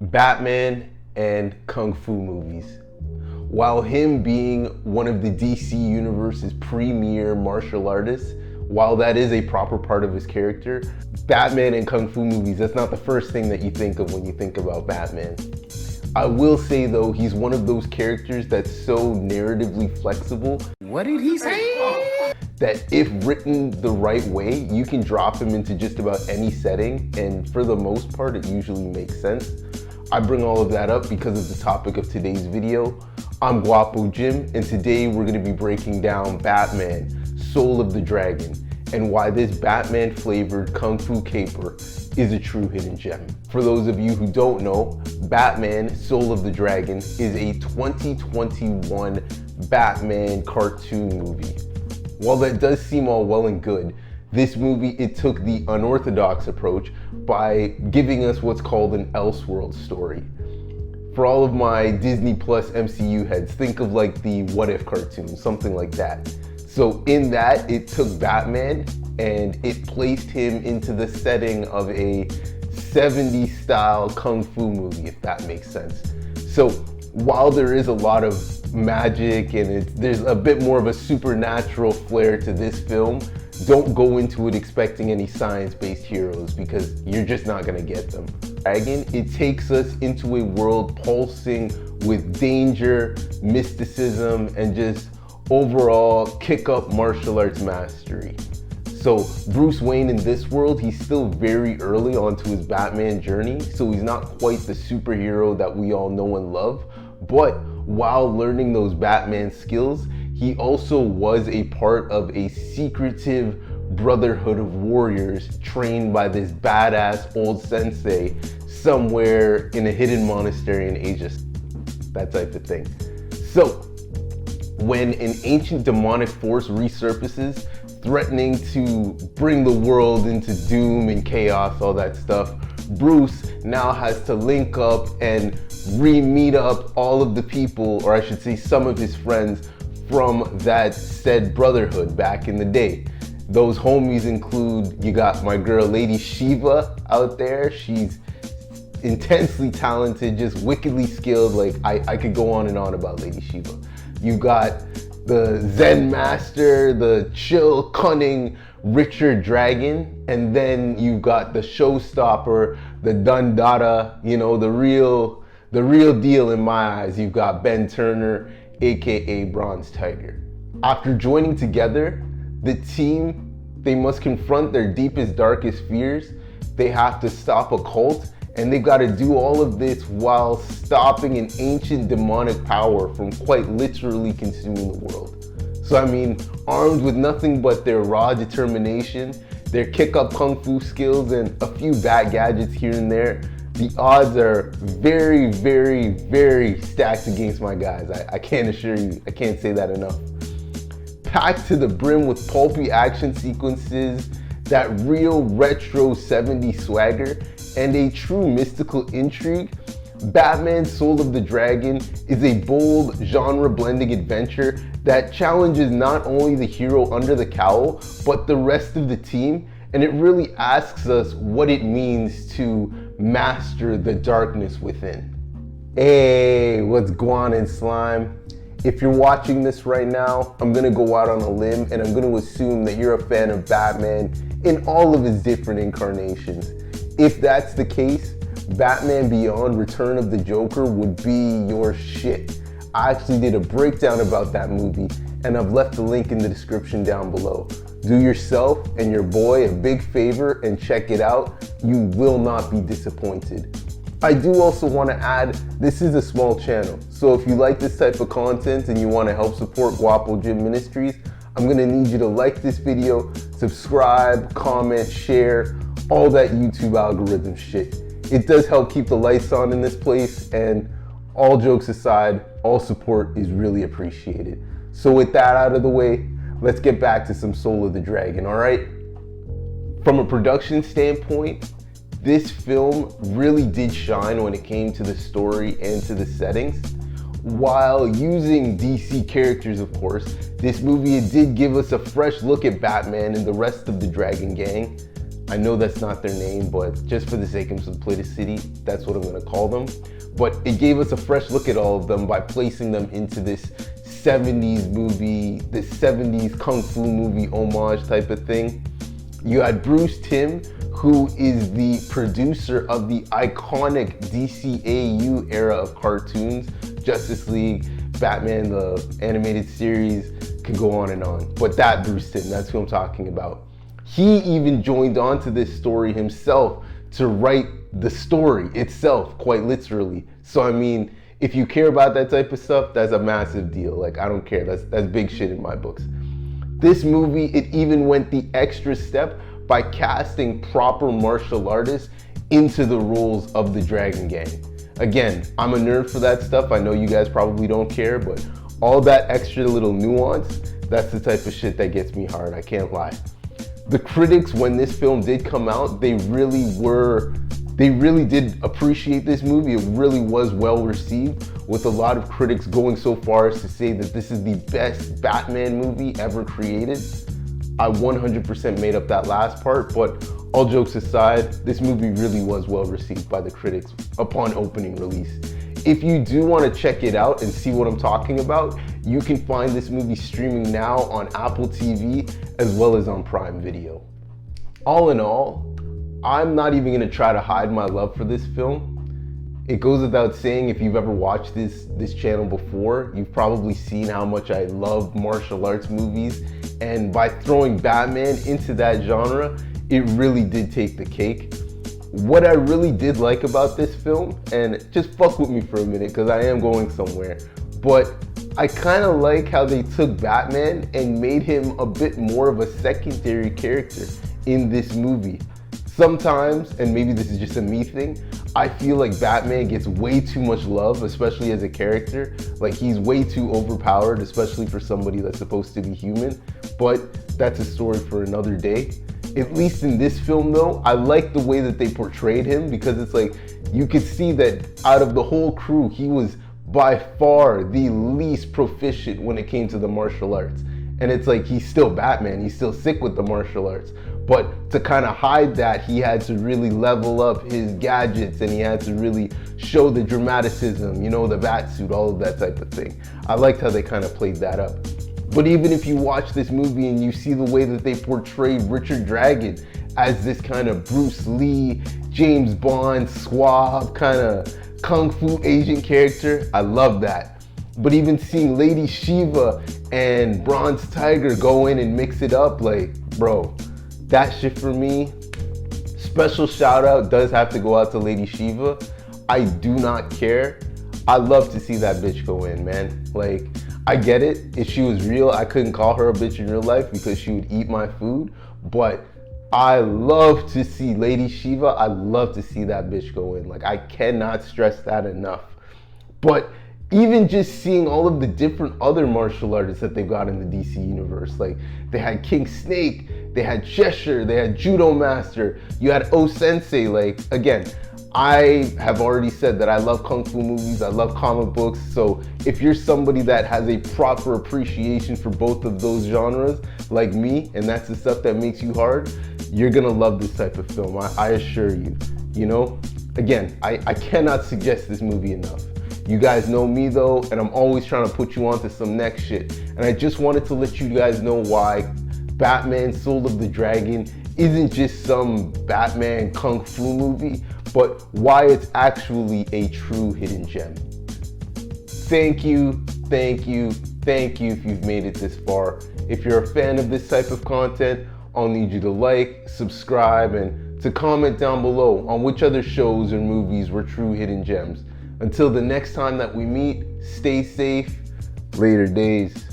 Batman and Kung Fu movies. While him being one of the DC Universe's premier martial artists, while that is a proper part of his character, Batman and Kung Fu movies, that's not the first thing that you think of when you think about Batman. I will say though, he's one of those characters that's so narratively flexible. What did he say? That if written the right way, you can drop him into just about any setting, and for the most part, it usually makes sense. I bring all of that up because of the topic of today's video. I'm Guapo Jim, and today we're gonna be breaking down Batman, Soul of the Dragon, and why this Batman flavored Kung Fu caper is a true hidden gem. For those of you who don't know, Batman, Soul of the Dragon is a 2021 Batman cartoon movie. While that does seem all well and good, this movie, it took the unorthodox approach by giving us what's called an Elseworld story. For all of my Disney Plus MCU heads, think of like the What If cartoon, something like that. So in that, it took Batman and it placed him into the setting of a 70s style Kung Fu movie, if that makes sense. So while there is a lot of magic and there's a bit more of a supernatural flair to this film, don't go into it expecting any science-based heroes because you're just not gonna get them. Dragon, it takes us into a world pulsing with danger, mysticism, and just overall kick-up martial arts mastery. So Bruce Wayne in this world, he's still very early onto his Batman journey, so he's not quite the superhero that we all know and love, but while learning those Batman skills, he also was a part of a secretive brotherhood of warriors trained by this badass old sensei somewhere in a hidden monastery in Asia, that type of thing. So when an ancient demonic force resurfaces, threatening to bring the world into doom and chaos, all that stuff, Bruce now has to link up and re-meet up all of the people, or I should say some of his friends from that said brotherhood back in the day. Those homies include, you got my girl Lady Shiva out there. She's intensely talented, just wickedly skilled. Like I could go on and on about Lady Shiva. You got the Zen master, the chill, cunning Richard Dragon, and then you've got the showstopper, the Dundada, you know, the real deal in my eyes. You've got Ben Turner, aka Bronze Tiger. After joining together, the team, they must confront their deepest, darkest fears. They have to stop a cult, and they've got to do all of this while stopping an ancient demonic power from quite literally consuming the world. So I mean, armed with nothing but their raw determination, their kick-up kung fu skills, and a few bad gadgets here and there, the odds are very, very, very stacked against my guys. I can't assure you, I can't say that enough. Packed to the brim with pulpy action sequences, that real retro 70s swagger, and a true mystical intrigue, Batman Soul of the Dragon is a bold, genre-blending adventure that challenges not only the hero under the cowl, but the rest of the team, and it really asks us what it means to master the darkness within. Hey, what's Guan and Slime? If you're watching this right now, I'm gonna go out on a limb and I'm gonna assume that you're a fan of Batman in all of his different incarnations. If that's the case, Batman Beyond Return of the Joker would be your shit. I actually did a breakdown about that movie and I've left the link in the description down below. Do yourself and your boy a big favor and check it out. You will not be disappointed. I do also want to add, this is a small channel, so if you like this type of content and you want to help support Guapo Jim Ministries, I'm going to need you to like this video, subscribe, comment, share, all that YouTube algorithm shit. It does help keep the lights on in this place, and all jokes aside, all support is really appreciated. So with that out of the way, let's get back to some Soul of the Dragon, all right? From a production standpoint, this film really did shine when it came to the story and to the settings. While using DC characters, of course, this movie did give us a fresh look at Batman and the rest of the Dragon Gang. I know that's not their name, but just for the sake of simplicity, that's what I'm gonna call them. But it gave us a fresh look at all of them by placing them into this 70s movie, this 70s kung fu movie homage type of thing. You had Bruce Timm, who is the producer of the iconic DCAU era of cartoons, Justice League, Batman, the animated series, could go on and on. But that Bruce Timm, that's who I'm talking about. He even joined on to this story himself to write the story itself, quite literally. So I mean, if you care about that type of stuff, that's a massive deal. Like, I don't care, that's big shit in my books. This movie, it even went the extra step by casting proper martial artists into the roles of the Dragon Gang. Again, I'm a nerd for that stuff. I know you guys probably don't care, but all that extra little nuance, that's the type of shit that gets me hard, I can't lie. The critics, when this film did come out, they really did appreciate this movie. It really was well received, with a lot of critics going so far as to say that this is the best Batman movie ever created. I 100% made up that last part, but all jokes aside, this movie really was well received by the critics upon opening release. If you do want to check it out and see what I'm talking about, you can find this movie streaming now on Apple TV as well as on Prime Video. All in all, I'm not even going to try to hide my love for this film. It goes without saying, if you've ever watched this channel before, you've probably seen how much I love martial arts movies, and by throwing Batman into that genre, it really did take the cake. What I really did like about this film, and just fuck with me for a minute because I am going somewhere, but I kind of like how they took Batman and made him a bit more of a secondary character in this movie. Sometimes, and maybe this is just a me thing, I feel like Batman gets way too much love, especially as a character. Like, he's way too overpowered, especially for somebody that's supposed to be human, but that's a story for another day. At least in this film though, I like the way that they portrayed him, because it's like, you could see that out of the whole crew, he was by far the least proficient when it came to the martial arts. And it's like, he's still Batman, he's still sick with the martial arts. But to kind of hide that, he had to really level up his gadgets, and he had to really show the dramaticism, you know, the bat suit, all of that type of thing. I liked how they kind of played that up. But even if you watch this movie and you see the way that they portrayed Richard Dragon as this kind of Bruce Lee, James Bond, suave, kind of kung fu Asian character, I love that. But even seeing Lady Shiva and Bronze Tiger go in and mix it up, like, bro, that shit for me. Special shout out does have to go out to Lady Shiva. I do not care. I love to see that bitch go in, man. Like, I get it. If she was real, I couldn't call her a bitch in real life because she would eat my food. But I love to see Lady Shiva. I love to see that bitch go in. Like, I cannot stress that enough. But even just seeing all of the different other martial artists that they've got in the DC universe, like, they had King Snake, they had Cheshire, they had Judo Master, you had O Sensei. Like, again, I have already said that I love kung fu movies, I love comic books, so if you're somebody that has a proper appreciation for both of those genres, like me, and that's the stuff that makes you hard, you're gonna love this type of film, I assure you. You know, again, I cannot suggest this movie enough. You guys know me though, and I'm always trying to put you on to some next shit. And I just wanted to let you guys know why Batman Soul of the Dragon isn't just some Batman kung fu movie, but why it's actually a true hidden gem. Thank you, thank you, thank you if you've made it this far. If you're a fan of this type of content, I'll need you to like, subscribe, and to comment down below on which other shows or movies were true hidden gems. Until the next time that we meet, stay safe. Later days.